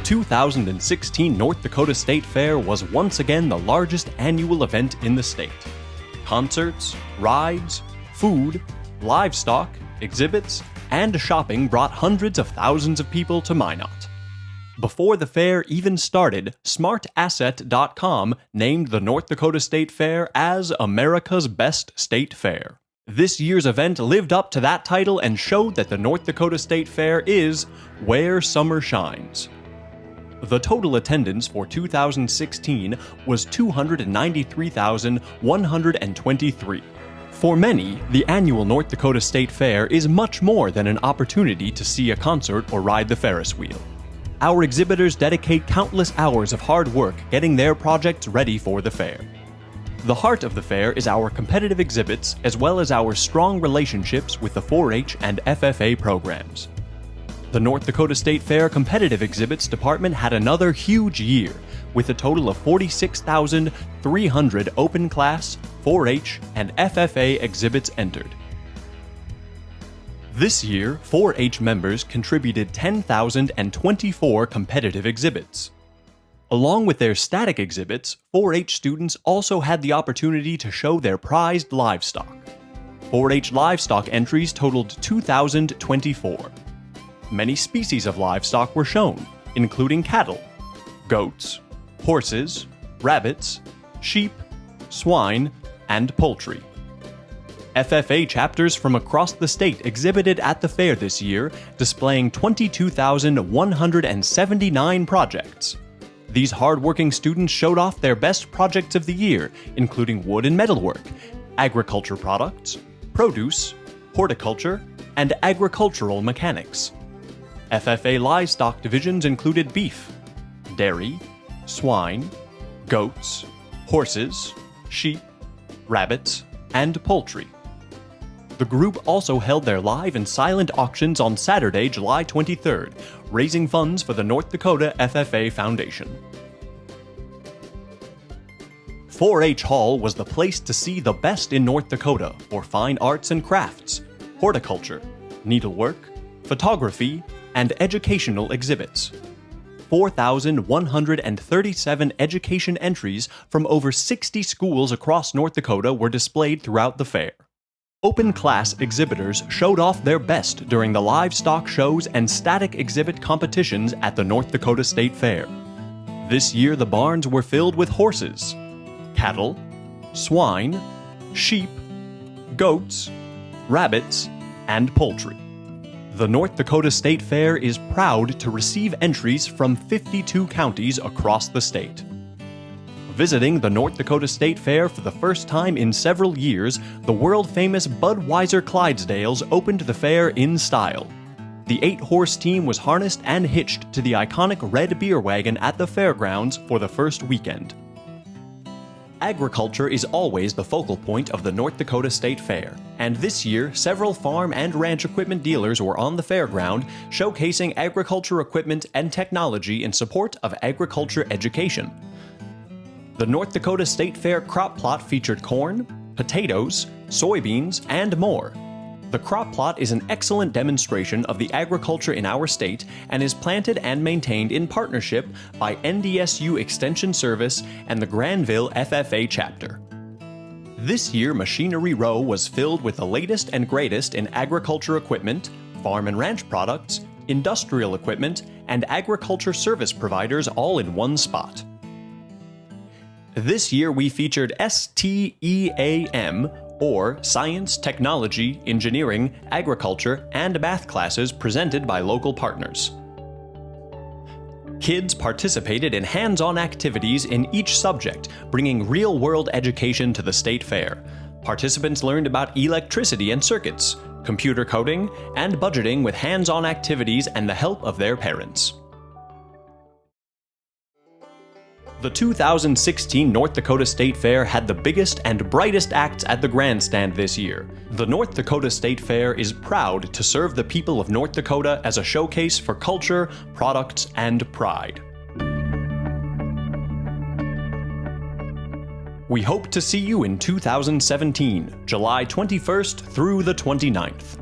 2016 North Dakota State Fair was once again the largest annual event in the state. Concerts, rides, food, livestock, exhibits, and shopping brought hundreds of thousands of people to Minot. Before the fair even started, smartasset.com named the North Dakota State Fair as America's Best State Fair. This year's event lived up to that title and showed that the North Dakota State Fair is where summer shines. The total attendance for 2016 was 293,123. For many, the annual North Dakota State Fair is much more than an opportunity to see a concert or ride the Ferris wheel. Our exhibitors dedicate countless hours of hard work getting their projects ready for the fair. The heart of the fair is our competitive exhibits as well as our strong relationships with the 4-H and FFA programs. The North Dakota State Fair Competitive Exhibits Department had another huge year, with a total of 46,300 open class, 4-H, and FFA exhibits entered. This year, 4-H members contributed 10,024 competitive exhibits. Along with their static exhibits, 4-H students also had the opportunity to show their prized livestock. 4-H livestock entries totaled 2,024. Many species of livestock were shown, including cattle, goats, horses, rabbits, sheep, swine, and poultry. FFA chapters from across the state exhibited at the fair this year, displaying 22,179 projects. These hard-working students showed off their best projects of the year, including wood and metalwork, agriculture products, produce, horticulture, and agricultural mechanics. FFA livestock divisions included beef, dairy, swine, goats, horses, sheep, rabbits, and poultry. The group also held their live and silent auctions on Saturday, July 23rd, raising funds for the North Dakota FFA Foundation. 4-H Hall was the place to see the best in North Dakota for fine arts and crafts, horticulture, needlework, photography, and educational exhibits. 4,137 education entries from over 60 schools across North Dakota were displayed throughout the fair. Open class exhibitors showed off their best during the livestock shows and static exhibit competitions at the North Dakota State Fair. This year the barns were filled with horses, cattle, swine, sheep, goats, rabbits, and poultry. The North Dakota State Fair is proud to receive entries from 52 counties across the state. Visiting the North Dakota State Fair for the first time in several years, the world-famous Budweiser Clydesdales opened the fair in style. The 8-horse team was harnessed and hitched to the iconic red beer wagon at the fairgrounds for the first weekend. Agriculture is always the focal point of the North Dakota State Fair, and this year several farm and ranch equipment dealers were on the fairground showcasing agriculture equipment and technology in support of agriculture education. The North Dakota State Fair crop plot featured corn, potatoes, soybeans, and more. The crop plot is an excellent demonstration of the agriculture in our state and is planted and maintained in partnership by NDSU Extension Service and the Granville FFA chapter. This year, Machinery Row was filled with the latest and greatest in agriculture equipment, farm and ranch products, industrial equipment, and agriculture service providers all in one spot. This year we featured STEAM, or Science, Technology, Engineering, Agriculture, and Math classes presented by local partners. Kids participated in hands-on activities in each subject, bringing real-world education to the state fair. Participants learned about electricity and circuits, computer coding, and budgeting with hands-on activities and the help of their parents. The 2016 North Dakota State Fair had the biggest and brightest acts at the grandstand this year. The North Dakota State Fair is proud to serve the people of North Dakota as a showcase for culture, products, and pride. We hope to see you in 2017, July 21st through the 29th.